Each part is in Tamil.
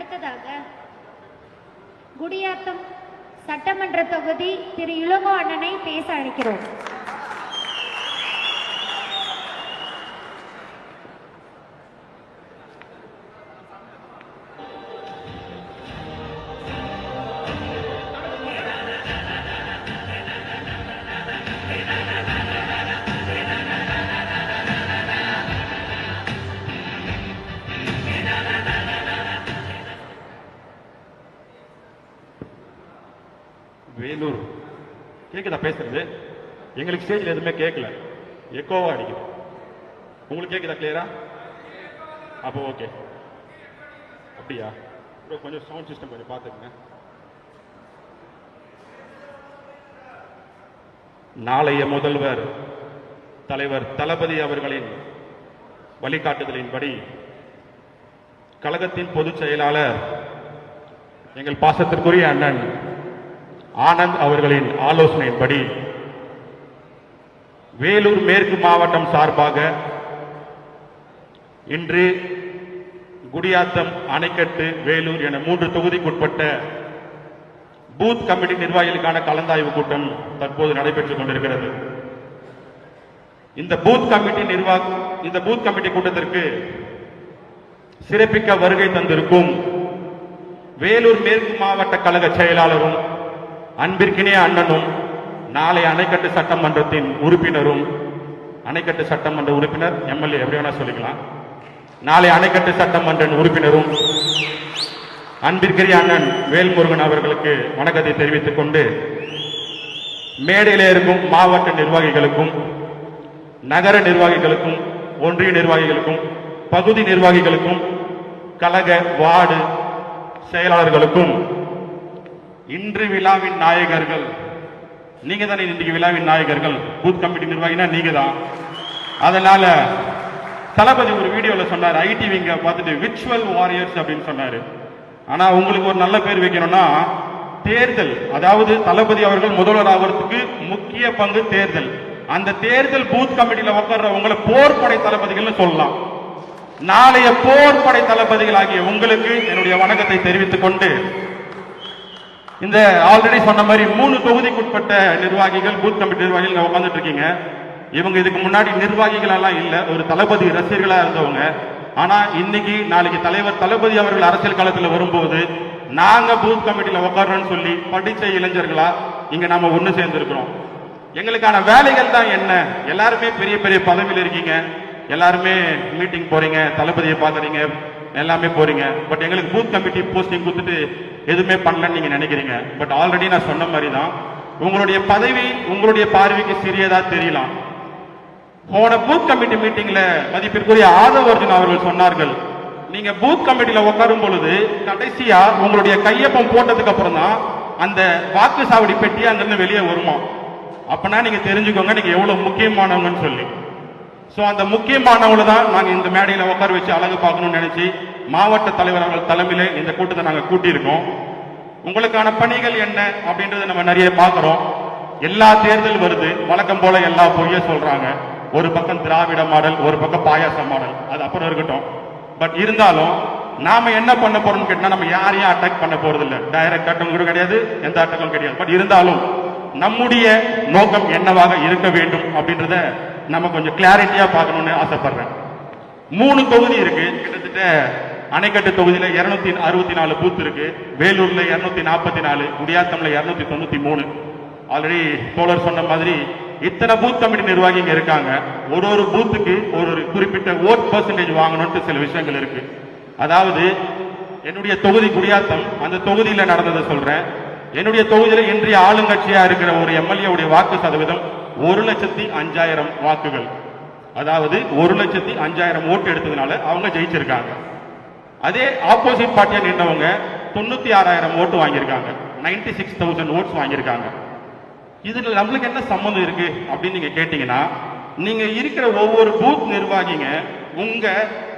அடுத்ததாக குடியாத்தம் சட்டமன்ற தொகுதி திரு இளங்கோ அண்ணனை பேச அழைக்கிறோம். வேலூர் கேக்குதா பேசுறது? எங்களுக்கு ஸ்டேஜ்ல எதுவுமே கேட்கல, எக்கோவா அடிக்குது. உங்களுக்கு கேக்குதா கிளியரா? அப்போ ஓகே. அப்படியா? கொஞ்சம் சவுண்ட் சிஸ்டம் கொஞ்சம் பார்த்துக்குங்க. நாளைய முதல்வர் தலைவர் தளபதி அவர்களின் வழிகாட்டுதலின்படி கழகத்தின் பொதுச் செயலாளர் எங்கள் பாசத்திற்குரிய அண்ணன் ஆனந்த் அவர்களின் ஆலோசனையின்படி வேலூர் மேற்கு மாவட்டம் சார்பாக இன்று குடியாத்தம், அணைக்கட்டு, வேலூர் என 3 தொகுதிக்குட்பட்ட பூத் கமிட்டி நிர்வாகிகளுக்கான கலந்தாய்வு கூட்டம் தற்போது நடைபெற்றுக் கொண்டிருக்கிறது. இந்த பூத் கமிட்டி கூட்டத்திற்கு சிறப்பிக்க வருகை தந்திருக்கும் வேலூர் மேற்கு மாவட்ட கழக செயலாளரும் அன்பிற்கினிய அண்ணனும் நாளை அணைக்கட்டு சட்டமன்றத்தின் உறுப்பினரும், அணைக்கட்டு சட்டமன்ற உறுப்பினர் எம்எல்ஏ எப்படி வேணா சொல்லிக்கலாம், நாளை அணைக்கட்டு சட்டமன்ற உறுப்பினரும் அன்பிற்கினிய அண்ணன் வேல்முருகன் அவர்களுக்கு வணக்கத்தை தெரிவித்துக் கொண்டு மேடையிலே இருக்கும் மாவட்ட நிர்வாகிகளுக்கும், நகர நிர்வாகிகளுக்கும், ஒன்றிய நிர்வாகிகளுக்கும், பகுதி நிர்வாகிகளுக்கும், கழக வார்டு செயலாளர்களுக்கும் இன்று விழாவின் நாயகர்கள் நீங்க தானே. இன்றைக்கு விழாவின் நாயகர்கள் பூத் கமிட்டி நிர்வாகினா நீங்க தான். அதனால தளபதி ஒரு வீடியோல சொன்னார், ஐடிவிங்க பார்த்துட்டு விர்ச்சுவல் வாரியர்ஸ் அப்படின்னு சொன்னாரு. ஆனா உங்களுக்கு ஒரு நல்ல பேர் வைக்கணும்னா தேர்தல், அதாவது தளபதி அவர்கள் முதல்வர் ஆகிறதுக்கு முக்கிய பங்கு தேர்தல். அந்த தேர்தல் பூத் கமிட்டியில உட்கார்றவங்களை போர்படை தளபதிகள் சொல்லலாம். நாளைய போர்படை தளபதிகள் ஆகிய உங்களுக்கு என்னுடைய வணக்கத்தை தெரிவித்துக் கொண்டு, இந்த ஆல்ரெடி சொன்ன மாதிரி 3 தொகுதிக்குட்பட்ட நிர்வாகிகள், பூத் கமிட்டி நிர்வாகிகள் உட்கார்ந்துட்டு இருக்கீங்க. இவங்க இதுக்கு முன்னாடி நிர்வாகிகள் எல்லாம் இல்ல, ஒரு தளபதி ரசிகர்களா இருந்தவங்க. ஆனா இன்னைக்கு நாளைக்கு தலைவர் தளபதி அவர்கள் அரசியல் காலத்தில் வரும்போது நாங்க பூத் கமிட்டியில உட்கார்றோம்னு சொல்லி படிச்ச இளைஞர்களா இங்க நாம ஒண்ணு சேர்ந்திருக்கிறோம். எங்களுக்கான வேலைகள் தான் என்ன? எல்லாருமே பெரிய பெரிய பதவியில் இருக்கீங்க, எல்லாருமே மீட்டிங் போறீங்க, தளபதியை பாக்குறீங்க, எல்லாமே போறீங்க. பட் எங்களுக்கு பூத் கமிட்டி போஸ்டிங் கொடுத்துட்டு எதுவுமே பண்ணலன்னு நீங்க நினைக்கிறீங்க. பட் ஆல்ரெடி நான் சொன்ன மாதிரி தான், உங்களுடைய பதவி உங்களுடைய பார்வைக்கு சிறியதா தெரியலாம். போன பூத் கமிட்டி மீட்டிங்ல மதிப்பிற்குரிய ஆதவர்ஜன் அவர்கள் சொன்னார்கள், நீங்க பூத் கமிட்டியில உட்காரும் பொழுது கடைசியா உங்களுடைய கையொப்பம் போட்டதுக்கு அப்புறம் தான் அந்த வாக்கு சாவடி பெட்டி அங்கிருந்து வெளியே வருமா. அப்பனா நீங்க தெரிஞ்சுக்கோங்க நீங்க எவ்வளவு முக்கியமானவங்கன்னு சொல்லி. சோ அந்த முக்கியமானவங்களை தான் நாங்க இந்த மேடையில உட்கார வச்சு அழகு பார்க்கணும்னு நினைச்சு மாவட்ட தலைவர் அவர்கள் தலைமையில இந்த கூட்டத்தை நாங்க கூட்டியிருக்கோம். உங்களுக்கான பணிகள் என்ன அப்படின்றத நம்ம நிறைய பார்க்கிறோம். எல்லா தேர்தல் வருது, வழக்கம் போல எல்லா பொய்ய சொல்றாங்க. ஒரு பக்கம் திராவிட மாடல், ஒரு பக்கம் பாயாச மாடல், அது அப்புறம் இருக்கட்டும். பட் இருந்தாலும் நாம என்ன பண்ண போறோம்னு கேட்டா, நம்ம யாரையும் அட்டாக் பண்ண போறது இல்லை. டைரக்ட் அட்டாக் கூட கிடையாது, எந்த அட்டாக்கும் கிடையாது. பட் இருந்தாலும் நம்முடைய நோக்கம் என்னவாக இருக்க வேண்டும் அப்படின்றத நம்ம கொஞ்சம் கிளாரிட்டியா பார்க்கணும்னு ஆசைப்படுறேன். 3 தொகுதி இருக்கு. கிட்டத்தட்ட அணைக்கட்டு தொகுதியில 264 பூத் இருக்கு, வேலூர்ல 244, குடியாத்தம்ல 293. ஆல்ரெடி தோழர் சொன்ன மாதிரி இத்தனை பூத் கமிட்டி நிர்வாகிங்க இருக்காங்க. ஒரு பூத்துக்கு ஒரு குறிப்பிட்ட ஓட் பெர்சன்டேஜ் வாங்கணும்னு சில விஷயங்கள் இருக்கு. அதாவது என்னுடைய தொகுதி குடியாத்தம், அந்த தொகுதியில நடந்ததை சொல்றேன். என்னுடைய தொகுதியில இன்றைய ஆளுங்கட்சியா இருக்கிற ஒரு எம்எல்ஏ உடைய வாக்கு சதவீதம் 1,05,000 வாக்குகள். அதாவது 1,05,000 ஓட்டு எடுத்ததுனால அவங்க ஜெயிச்சிருக்காங்க. அதே ஆப்போசிட் பார்ட்டியா நின்றவங்க 96,000 ஓட்டு வாங்கியிருக்காங்க, 96,000 ஓட்ஸ் வாங்கியிருக்காங்க. இதுல நம்மளுக்கு என்ன சம்பந்தம் இருக்கு அப்படின்னு நீங்க கேட்டீங்கன்னா, நீங்க இருக்கிற ஒவ்வொரு பூத் நிர்வாகிங்க உங்க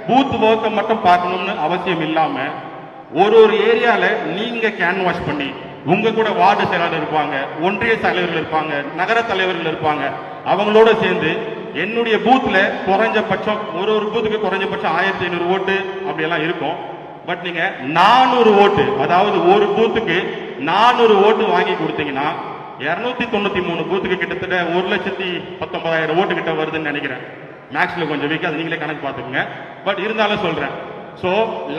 பூத் ஒர்க்கை மட்டும் பார்க்கணும்னு அவசியம் இல்லாம ஒரு ஏரியால நீங்க கேன்வாஷ் பண்ணி உங்க கூட வார்டு செயலாளர் இருப்பாங்க, ஒன்றிய தலைவர்கள் இருப்பாங்க, நகர தலைவர்கள் இருப்பாங்க, அவங்களோட சேர்ந்து என்னுடைய பூத்ல குறைஞ்சபட்சம் ஒரு பூத்துக்கு குறைஞ்சபட்சம் 1500 ஓட்டு அப்படியெல்லாம் இருக்கும். பட் நீங்க 400 ஓட்டு, அதாவது ஒரு பூத்துக்கு 400 ஓட்டு வாங்கி கொடுத்தீங்கன்னா 293 பூத்துக்கு கிட்டத்தட்ட 1,19,000 ஓட்டு கிட்ட வருதுன்னு நினைக்கிறேன். மேக்ஸ்ல கொஞ்சம் வீக், அது நீங்களே கணக்கு பார்த்துக்கோங்க. பட் இருந்தாலும் சொல்றேன். சோ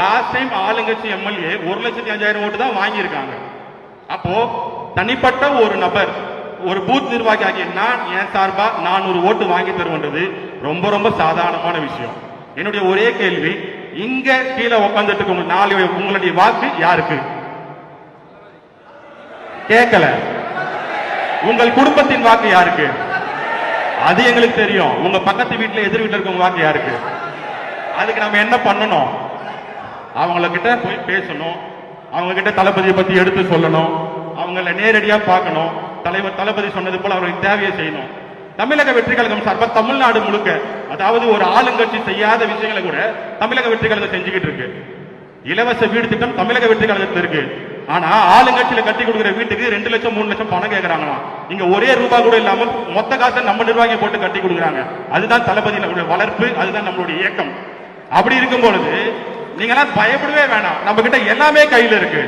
லாஸ்ட் டைம் ஆளுங்கட்சி எம்எல்ஏ 1,05,000 ஓட்டு தான் வாங்கியிருக்காங்க. அப்போ தனிப்பட்ட ஒரு நபர், ஒரு பூத் நிர்வாகி ஆகிய நான் என் சார்பா 400 ஓட்டு வாங்கி தருவது ரொம்ப ரொம்ப சாதாரணமான விஷயம். என்னுடைய ஒரே கேள்வி, இங்க கீழே உட்கார்ந்துட்டு இருக்க உங்களுடைய வாக்கு யாருக்கு? கேட்கல. உங்கள் குடும்பத்தின் வாக்கு யாருக்கு? அது எங்களுக்கு தெரியும். உங்க பக்கத்து வீட்டுல எதிர் வீட்டுல இருக்கவங்க வாக்கு யாருக்கு? அதுக்கு நம்ம என்ன பண்ணணும்? அவங்கள கிட்ட போய் பேசணும், அவங்க கிட்ட தளபதியை பத்தி எடுத்து சொல்லணும், அவங்கள நேரடியா பார்க்கணும். தலைவர் தளபதி சொன்னது போல அவர்களுக்கு தேவையை செய்யணும். தமிழக வெற்றி கழகம் சார்பா தமிழ்நாடு முழுக்க, அதாவது ஒரு ஆளுங்கட்சி செய்யாத விஷயங்களை கூட தமிழக வெற்றி கழகம் செஞ்சுக்கிட்டு இருக்கு. இலவச வீடு திட்டம் தமிழக வெற்றி கழகத்தில் இருக்கு. ஆனா ஆளுங்கட்சியில கட்டி கொடுக்குற வீட்டுக்கு 2 லட்சம் 3 லட்சம் பணம் கேட்கறாங்களாம். இங்க ஒரே ரூபாய் கூட இல்லாம மொத்த காசை நம்ம நிர்வாகி போட்டு கட்டி கொடுக்குறாங்க. அதுதான் தளபதி நம்மளுடைய வளர்ப்பு, அதுதான் நம்மளுடைய இயக்கம். அப்படி இருக்கும் பொழுது நீங்களாம் பயப்படவே வேணாம். நம்ம கிட்ட எல்லாமே கையில இருக்கு.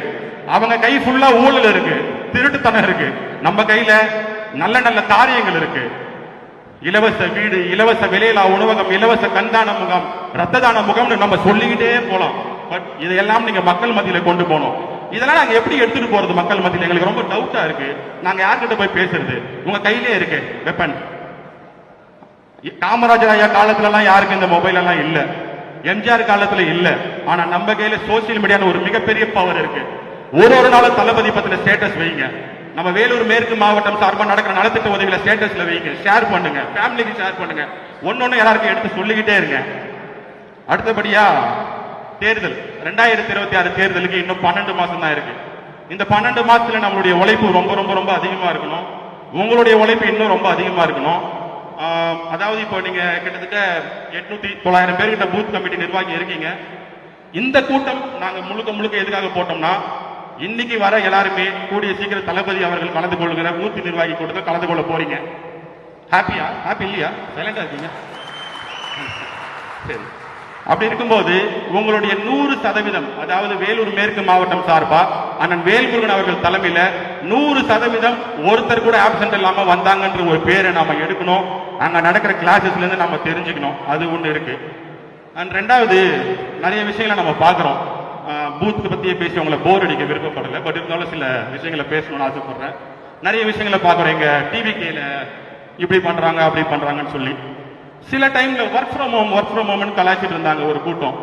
அவங்க கை ஃபுல்லா ஊழல் இருக்கு, திருட்டுத்தனம் இருக்கு. நம்ம கையில நல்ல நல்ல காரியங்கள் இருக்கு. இலவச வீடு, இலவச விலையில்லா உணவகம், இலவச கண்தான முகாம், ரத்த தான முகாம்னு நம்ம சொல்லிக்கிட்டே போலாம். பட் இதையெல்லாம் நீங்க மக்கள் மத்தியில கொண்டு போகணும். இதெல்லாம் நாங்க எப்படி எடுத்துட்டு போறது மக்கள் மத்தியில? எங்களுக்கு ரொம்ப டவுட்டா இருக்கு. நாங்க யார்கிட்ட போய் பேசுறது? உங்க கையிலே இருக்கு வெப்பன். காமராஜர் ஐயா காலத்துல எல்லாம் யாருக்கு இந்த மொபைல் எல்லாம் இல்ல, எம்ஜிஆர் காலத்துல இல்ல. ஆனா நம்ம கையில சோசியல் மீடியான்னு ஒரு மிகப்பெரிய பவர் இருக்கு. ஒரு நாளும் தளபதி பத்தின ஸ்டேட்டஸ் வைங்க. நம்ம வேலூர் மேற்கு மாவட்டம் சார்பா நடக்கிற நலத்திட்ட உதவிகளை ஸ்டேட்டஸ்ல வைங்க, ஷேர் பண்ணுங்க, ஃபேமிலிக்கு ஷேர் பண்ணுங்க. ஒன்னொன்னு எல்லாருக்கும் எடுத்து சொல்லிக்கிட்டே இருங்க. அடுத்தபடியா தேர்தல் 2026 தேர்தலுக்கு இன்னும் 12 மாசம் தான் இருக்கு. இந்த 12 மாசத்துல நம்மளுடைய உழைப்பு ரொம்ப ரொம்ப ரொம்ப அதிகமா இருக்கணும். உங்களுடைய உழைப்பு இன்னும் ரொம்ப அதிகமா இருக்கணும். அதாவது இப்போ நீங்க கிட்டத்தட்ட 800-900 பேர்கிட்ட பூத் கமிட்டி நிர்வாகி இருக்கீங்க. இந்த கூட்டம் நாங்க முழுக்க முழுக்க எதுக்காக போட்டோம்னா, இன்னைக்கு வர எல்லாருமே கூடிய சீக்கிரம் தளபதி அவர்கள் கலந்து கொள்ளுகிற பூத் நிர்வாகி கூட்டத்தில் கலந்து கொள்ள போறீங்க. ஹாப்பியா? ஹாப்பி இல்லையா? சைலண்டா இருக்கீங்க. சரி. அப்படி இருக்கும்போது உங்களுடைய 100%, அதாவது வேலூர் மேற்கு மாவட்டம் சார்பா அண்ணன் வேல்முருகன் அவர்கள் தலைமையில 100% ஒருத்தர் கூட ஆப்சென்ட் இல்லாம வந்தாங்கன்ற ஒரு பேரை நாம எடுக்கணும். அங்க நடக்கிற கிளாஸஸ்ல இருந்து நம்ம தெரிஞ்சுக்கணும். அது ஒண்ணு இருக்கு. அண்ட் ரெண்டாவது, நிறைய விஷயங்களை நம்ம பாக்குறோம். பூத் பத்தியே பேசி உங்களை போர் அடிக்க விருப்பப்படல. பட் இருந்தாலும் சில விஷயங்களை பேசணும்னு ஆசைப்படுறேன். நிறைய விஷயங்களை பாக்குறோம். எங்க டிவிகேல இப்படி பண்றாங்க அப்படி பண்றாங்கன்னு சொல்லி சில டைம்ல ஒர்க் ஃப்ரம் ஹோம் கலாய்ச்சிட்டு இருந்தாங்க ஒரு கூட்டம்.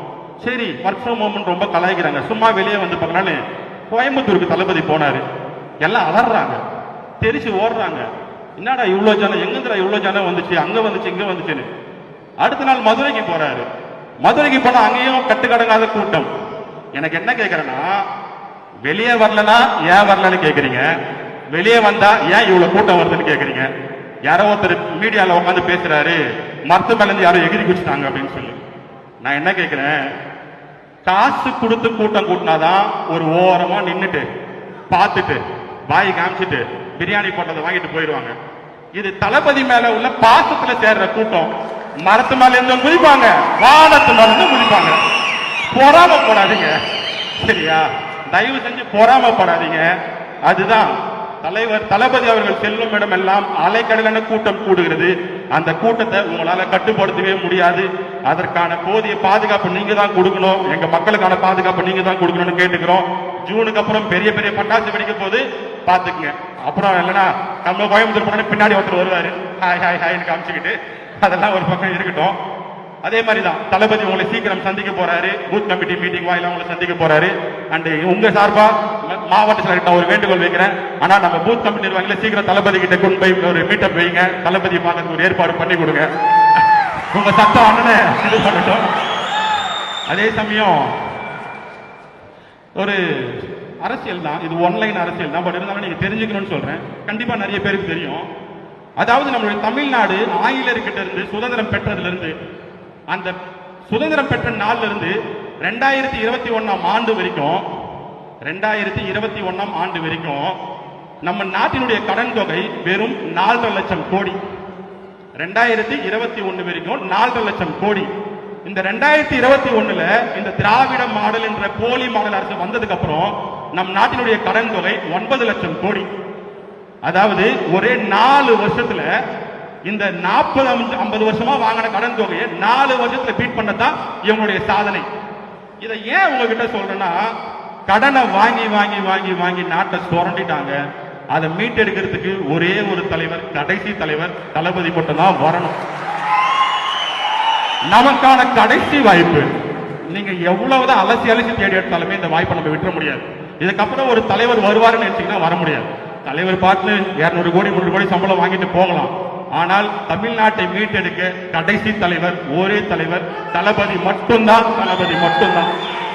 சரி, ஒர்க் ஃப்ரம் ஹோம் ரொம்ப கலாய்க்கிறாங்க. சும்மா வெளியே வந்து பார்க்கலான்னு கோயம்புத்தூருக்கு தளபதி போனாரு. எல்லாம் அலறாங்க, தெரிச்சு ஓடுறாங்க. என்னடா இவ்வளவு ஜனம், எங்கடா இவ்வளவு ஜனம் வந்துச்சு, அங்க வந்துச்சு இங்க வந்துச்சுன்னு. அடுத்த நாள் மதுரைக்கு போறாரு. மதுரைக்கு போனா அங்கேயும் கட்டுக்கடங்காத கூட்டம். எனக்கு என்ன கேட்கறேன்னா, வெளியே வரலன்னா ஏன் வரலன்னு கேக்குறீங்க, வெளியே வந்தா ஏன் இவ்வளவு கூட்டம் வருதுன்னு கேக்குறீங்க. யாரோ ஒருத்தர் மீடியால உட்காந்து பேசுறாரு, மரத்து மேல இருந்து யாரோ எகிரி குச்சிட்டாங்க அப்படின்னு சொல்லி. நான் என்ன கேட்கிறேன், காசு கொடுத்து கூட்டம் கூட்டினாதான் ஒரு ஓரமா நின்னுட்டு பார்த்துட்டு வாய் காமிச்சிட்டு பிரியாணி போட்டதை வாங்கிட்டு போயிடுவாங்க. இது தளபதி மேல உள்ள பாசத்துல சேர்ற கூட்டம். மரத்து மேல இருந்து குதிப்பாங்க, வானத்து மேல இருந்து குதிப்பாங்க. பொறாமப்படாதீங்க, சரியா? தயவு செஞ்சு பொறாமப்படாதீங்க. அதுதான் தலைவர் தளபதி அவர்கள் செல்லும் இடம் எல்லாம் அலைக்கடலான கூட்டம் கூடுகிறது. அந்த கூட்டத்தை உங்களால கட்டுப்படுத்தவே முடியாது. அதற்கான போதிய பாதுகாப்பு நீங்க தான் கொடுக்கணும். எங்க மக்களுக்கான பாதுகாப்பு நீங்க தான் கொடுக்கணும்னு கேட்டுக்கிறோம். ஜூனுக்கு அப்புறம் பெரிய பெரிய பட்டாசு வெடிக்க போது பாத்துக்குங்க. அப்புறம் இல்லைன்னா நம்ம கோயம்புத்தூர் போன பின்னாடி ஒருத்தர் வருவாரு, ஹாய் ஹாய் ஹாய்னு காமிச்சுக்கிட்டு. அதெல்லாம் ஒரு பக்கம் இருக்கட்டும். அதே மாதிரிதான் தளபதி உங்களை சீக்கிரம் சந்திக்க போறாரு. பூத் கமிட்டி மீட்டிங் வாயில உங்களை சந்திக்க போறாரு. அண்ட் உங்க சார்பா மாவட்ட செயலர் ஒரு வேண்டுகோள் வைக்கிறேன். ஆனா நம்ம பூத் கமிட்டி நிர்வாகிகளை சீக்கிரம் தளபதி கிட்ட கொண்டு போய் ஒரு மீட்டப் வைங்க. தளபதி பார்க்க ஒரு ஏற்பாடு பண்ணி கொடுங்க. உங்க சட்டம் அண்ணனை இது பண்ணட்டும். அதே சமயம் ஒரு அரசியல் தான் இது, ஒன்லைன் அரசியல் தான். பட் இருந்தாலும் நீங்க தெரிஞ்சுக்கணும்னு சொல்றேன். கண்டிப்பா நிறைய பேருக்கு தெரியும். அதாவது நம்மளுடைய தமிழ்நாடு ஆங்கிலேயர்கிட்ட இருந்து சுதந்திரம் பெற்றதுல இருந்து, அந்த சுதந்திரம் பெற்ற நாள்ல இருந்து 2021 ஆண்டு வரைக்கும் 2021 ஆண்டு வரைக்கும் நம்ம நாட்டினுடைய கடன் தொகை வெறும் 4.5 லட்சம் கோடி. 2021 வரைக்கும் 4.5 லட்சம் கோடி. இந்த 2021 இந்த திராவிட மாடல் என்ற போலி மாடல் அரசு வந்ததுக்கு அப்புறம் நம் நாட்டினுடைய கடன் தொகை 9 லட்சம் கோடி. அதாவது ஒரே 4 வருஷத்துல இந்த 40-50 வருஷமா வாங்கின கடன் தொகையை 4 வருஷத்துல பீட் பண்ணதான் இவங்களுடைய சாதனை. இதை ஏன் உங்ககிட்ட சொல்றேன்னா, கடனை வாங்கி வாங்கி வாங்கி வாங்கி நாட்டை சுரண்டிட்டாங்க. அதை மீட்டெடுக்கிறதுக்கு ஒரே ஒரு தலைவர், கடைசி தலைவர் தளபதி மட்டும் தான் வரணும். நமக்கான கடைசி வாய்ப்பு. நீங்க எவ்வளவுதான் அலசி அலசி தேடி எடுத்தாலுமே இந்த வாய்ப்பை நம்ம விட்டுற முடியாது. இதுக்கப்புறம் ஒரு தலைவர் வருவாருன்னு நினைச்சீங்கன்னா வர முடியாது. தலைவர் பார்த்து 200 கோடி 300 கோடி சம்பளம் வாங்கிட்டு போகலாம். ஆனால் தமிழ்நாட்டை மீட்டெடுக்க கடைசி தலைவர், ஒரே தலைவர் தளபதி மட்டும்தான். தளபதி மட்டும்தான்.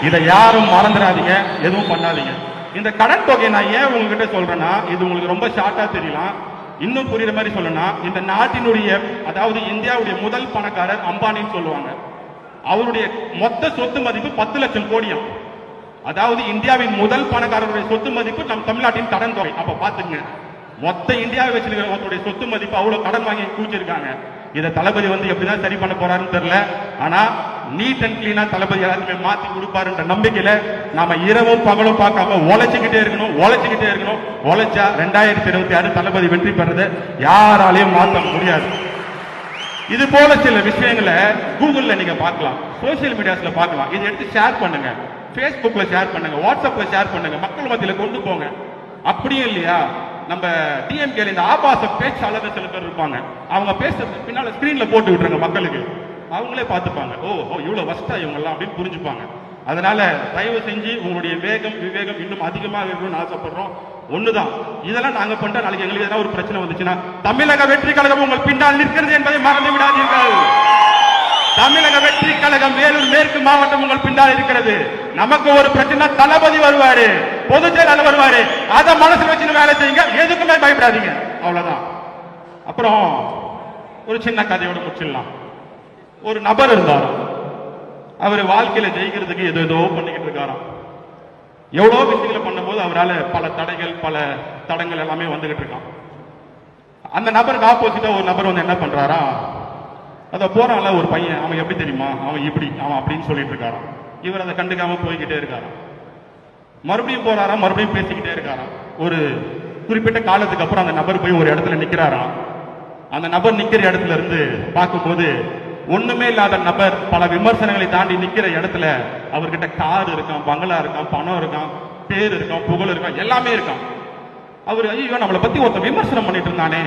இதை யாரும் மறந்துடாதீங்க, எதுவும் பண்ணாதீங்க. இந்த கடன் தொகையை நான் ஏன் உங்ககிட்ட சொல்றேன்னா, இது உங்களுக்கு ரொம்ப ஷார்ட்டா தெரியலாம். இன்னும் புரியுற மாதிரி சொல்லணும்னா, இந்த நாட்டினுடைய, அதாவது இந்தியாவுடைய முதல் பணக்காரர் அம்பானின்னு சொல்லுவாங்க. அவருடைய மொத்த சொத்து மதிப்பு 10 லட்சம் கோடியாம். அதாவது இந்தியாவின் முதல் பணக்காரருடைய சொத்து மதிப்பு நம் தமிழ்நாட்டின் கடன் தொகை. அப்ப பாத்துங்க, மொத்த இந்தியாவை வச்சிருக்கிறவங்களுடைய சொத்து மதிப்பு அவ்வளவு கடன் வாங்கி கூச்சிருக்காங்க. இதை தளபதி எப்படிதான் சரி பண்ண போறாருன்னு தெரியல. ஆனா நீட் அண்ட் கிளீனா தளபதி எல்லாருமே மாத்தி கொடுப்பாருன்ற நம்பிக்கையில நாம இரவும் பகலும் பார்க்காம உழைச்சுக்கிட்டே இருக்கணும். உழைச்சா 2026 தளபதி வெற்றி பெறது யாராலையும் மாற்ற முடியாது. இது போல சில விஷயங்களை கூகுள்ல நீங்க பார்க்கலாம், சோசியல் மீடியாஸ்ல பார்க்கலாம். இதை எடுத்து ஷேர் பண்ணுங்க, பேஸ்புக்ல ஷேர் பண்ணுங்க, வாட்ஸ்அப்ல ஷேர் பண்ணுங்க, மக்கள் மத்தியில கொண்டு போங்க. அப்படியே இல்லையா, நம்ம டிஎம்கேல இந்த ஆபாச பேச்சாளர்கள் சில பேர் இருப்பாங்க. அவங்க பேசுறது பின்னால ஸ்கிரீன்ல போட்டு விட்டுருங்க, மக்களுக்கு அவங்களே பார்த்துப்பாங்க. ஓ இவ்வளவு வஸ்டா இவங்க எல்லாம் அப்படின்னு புரிஞ்சுப்பாங்க. அதனால தயவு செஞ்சு உங்களுடைய வேகம் விவேகம் இன்னும் அதிகமாக இருக்கணும்னு ஆசைப்படுறோம். ஒண்ணுதான், இதெல்லாம் நாங்க பண்ற நாளைக்கு எங்களுக்கு ஏதாவது ஒரு பிரச்சனை வந்துச்சுன்னா தமிழக வெற்றி கழகம் உங்கள் பின்னால் நிற்கிறது என்பதை மறந்து விடாதீர்கள். தமிழக வெற்றி கழகம் வேலூர் மேற்கு மாவட்டம் உங்கள் பின்னால் இருக்கிறது. நமக்கு ஒரு பிரச்சனை, தளபதி வருவாரு, பொதுச் செயலாளர் வருவாரு. அதை மனசுல வச்சு வேலை செய்யுங்க, எதுக்குமே பயப்படாதீங்க. அவ்வளவுதான். அப்புறம் ஒரு சின்ன கதையோட முடிச்சிடலாம். ஒரு நபர் இருந்தார். அவர் வாழ்க்கையில ஜெயிக்கிறதுக்கு ஏதோ பண்ணிக்கிட்டு இருக்காராம். எவ்வளவு விஷயங்களை பண்ணும்போது அவரால் பல தடைகள், பல தடங்கள் எல்லாமே வந்துகிட்டு இருக்கான். அந்த நபருக்கு ஆப்போசிட்டா ஒரு நபர் என்ன பண்றாரா, அத போறான்ல ஒரு பையன், அவன் எப்படி தெரியுமா, அவன் இப்படி, அவன் அப்படின்னு சொல்லிட்டு இருக்காராம். இவர் அதை கண்டுக்காம போய்கிட்டே இருக்காராம். மறுபடியும் போறாராம், மறுபடியும் பேசிக்கிட்டே இருக்காராம். ஒரு குறிப்பிட்ட காலத்துக்கு அப்புறம் அந்த நபர் போய் ஒரு இடத்துல நிக்கிறாராம். அந்த நபர் நிக்கிற இடத்துல இருந்து பார்க்கும்போது ஒண்ணுமே இல்லாத நபர் பல விமர்சனங்களை தாண்டி நிக்கிற இடத்துல அவர்கிட்ட கார் இருக்கான், பங்களா இருக்கான், பணம் இருக்கான், பேர் இருக்கான், புகழ் இருக்கான், எல்லாமே இருக்கான். அவர் ஐயோ நம்மளை பத்தி ஒருத்தன் விமர்சனம் பண்ணிட்டு இருந்தானே,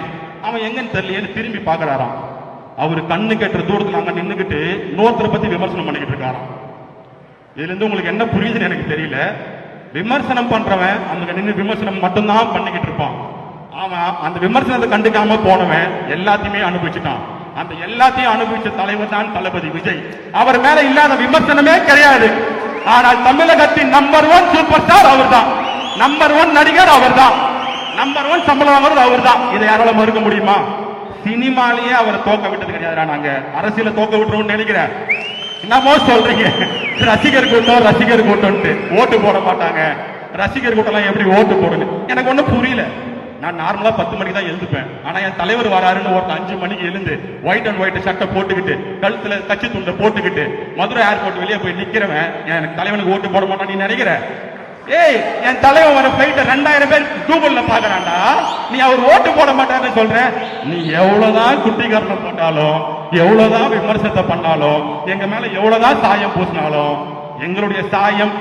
அவன் எங்கன்னு தெரியலையேன்னு திரும்பி பாக்குறாராம். அவரு கண்ணு கேட்டுற தூரத்துல அங்க நின்னுகிட்டு இன்னொருத்தரை பத்தி விமர்சனம் பண்ணிக்கிட்டு இருக்காராம். இதுல இருந்து உங்களுக்கு என்ன புரியுதுன்னு எனக்கு தெரியல. விமர்சனம் பண்றவன் அங்க நின்று விமர்சனம் மட்டும்தான் பண்ணிக்கிட்டு இருப்பான். அவன் அந்த விமர்சனத்தை கண்டுக்காம போனவன் எல்லாத்தையுமே அனுபவிச்சுட்டான். அந்த எல்லாத்தையும் அனுபவிச்ச தலைவர் தான் தளபதி விஜய். அவர் மேல இல்லாத விமர்சனமே கிடையாது. ஆனால் தமிழகத்தின் நம்பர் 1 சூப்பர் ஸ்டார் அவர் தான், நம்பர் 1 நடிகர் அவர் தான், நம்பர் 1 சம்பளம் வாங்குறது அவர் தான். இதை யாரால மறுக்க முடியுமா? சினிமாலேயே அவரை தோக்க விட்டது கிடையாது. நாங்க அரசியல தோக்க விட்டுருவோம்னு நினைக்கிறேன். என்னமோ சொல்றீங்க, ரசிகர் கூட்டம் ஓட்டு போட மாட்டாங்க. ரசிகர் கூட்டம் எப்படி ஓட்டு போடணும் எனக்கு ஒன்னும் புரியல. நான் நார்மலா 10 மணிக்கு தான் எழுந்துப்பேன். ஆனா என் தலைவர் வராருன்னு ஒருத்தர் 5 மணிக்கு எழுந்து ஒயிட் அண்ட் ஒயிட் சட்டை போட்டுக்கிட்டு கழுத்துல கட்சி துண்டை போட்டுக்கிட்டு மதுரை ஏர்போர்ட் வெளியே போய் நிக்கிறவன் எனக்கு தலைவனுக்கு ஓட்டு போட மாட்டான் நீ நினைக்கிற? ஏய், என் தலைவன் வர பிளைட்ட 2000 பேர் கூகுள்ல பாக்குறான்டா, நீ அவர் ஓட்டு போட மாட்டான்னு சொல்ற? நீ எவ்வளவுதான் குட்டிகரணம் போட்டாலும், எவ்வளவுதான் விமர்சனத்தை பண்ணாலும், எங்க மேல எவ்வளவுதான் சாயம் பூசினாலும், எங்களுடைய சாயம்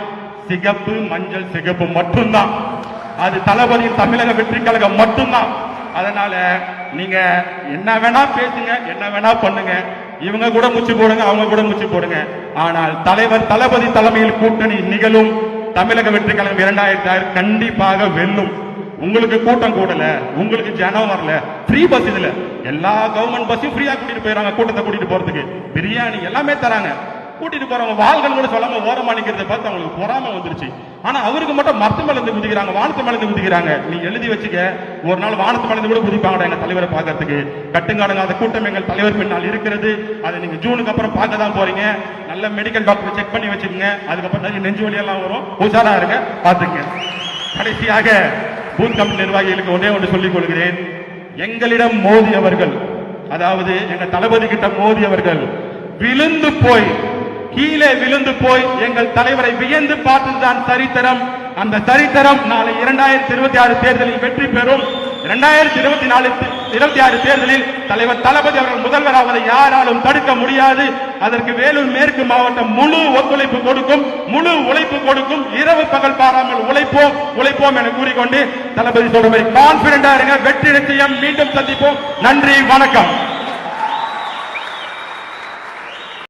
சிகப்பு, மஞ்சள் சிகப்பு மட்டும்தான். அது தளபதியின் தமிழக வெற்றி கழகம் மட்டும்தான். அதனால நீங்க என்ன வேணா பேசுங்க, என்ன வேணா பண்ணுங்க, இவங்க கூட முச்சு போடுங்க, அவங்க கூட முச்சு போடுங்க. ஆனால் தலைவர் தளபதி தலைமையில் கூட்டணி நிகழும். தமிழக வெற்றி கழகம் 2006 கண்டிப்பாக வெல்லும். உங்களுக்கு கூட்டம் கூடல, உங்களுக்கு ஜனம் வரல, ஃப்ரீ பஸ் இதுல எல்லா கவர்மெண்ட் பஸ்ஸும் ஃப்ரீயா கூட்டிட்டு போயிடறாங்க. கூட்டத்தை கூட்டிட்டு போறதுக்கு பிரியாணி எல்லாமே தராங்க. கூட்டிட்டு போறவங்க வாள்கள் கூட சொல்லாம ஓரமா நிக்கிறத பார்த்து அவங்களுக்கு பொறாம வந்துருச்சு. ஆனா அவருக்கு மட்டும் மரத்து மேல இருந்து குதிக்கிறாங்க, வானத்து மேல இருந்து குதிக்கிறாங்க. நீ எழுதி வச்சுக்க, ஒரு நாள் வானத்து மேல இருந்து கூட குதிப்பாங்கடா எங்க தலைவரை பாக்கிறதுக்கு. கட்டுங்காடுங்க, அந்த கூட்டம் எங்கள் தலைவர் பின்னால் இருக்கிறது. அதை நீங்க ஜூனுக்கு அப்புறம் பார்க்க தான் போறீங்க. நல்ல மெடிக்கல் டாக்டர் செக் பண்ணி வச்சுக்கோங்க. அதுக்கப்புறம் நிறைய நெஞ்சு வலி எல்லாம் வரும், உஷாரா இருங்க, பாத்துங்க. கடைசியாக பூத் கமிட்டி நிர்வாகிகளுக்கு ஒன்று சொல்லிக் கொள்கிறேன். எங்களிடம் மோதி அவர்கள், அதாவது எங்க தளபதி கிட்ட மோதி அவர்கள் விழுந்து போய் கீழே விழுந்து போய் எங்கள் தலைவரை வியந்து பார்த்ததுதான் சரித்திரம். அந்த சரித்திரம் நாளை 2026 தேர்தலில் வெற்றி பெறும். 2026 தேர்தலில் தலைவர் தளபதி அவர்கள் முதல்வராவதை யாராலும் தடுக்க முடியாது. அதற்கு வேலூர் மேற்கு மாவட்டம் முழு ஒத்துழைப்பு கொடுக்கும், முழு உழைப்பு கொடுக்கும். இரவு பகல் பாராமல் உழைப்போம் என கூறிக்கொண்டு தளபதி சொல்ற மாதிரி கான்பிடண்டா இருங்க. வெற்றி நிச்சயம். மீண்டும் சந்திப்போம். நன்றி, வணக்கம்.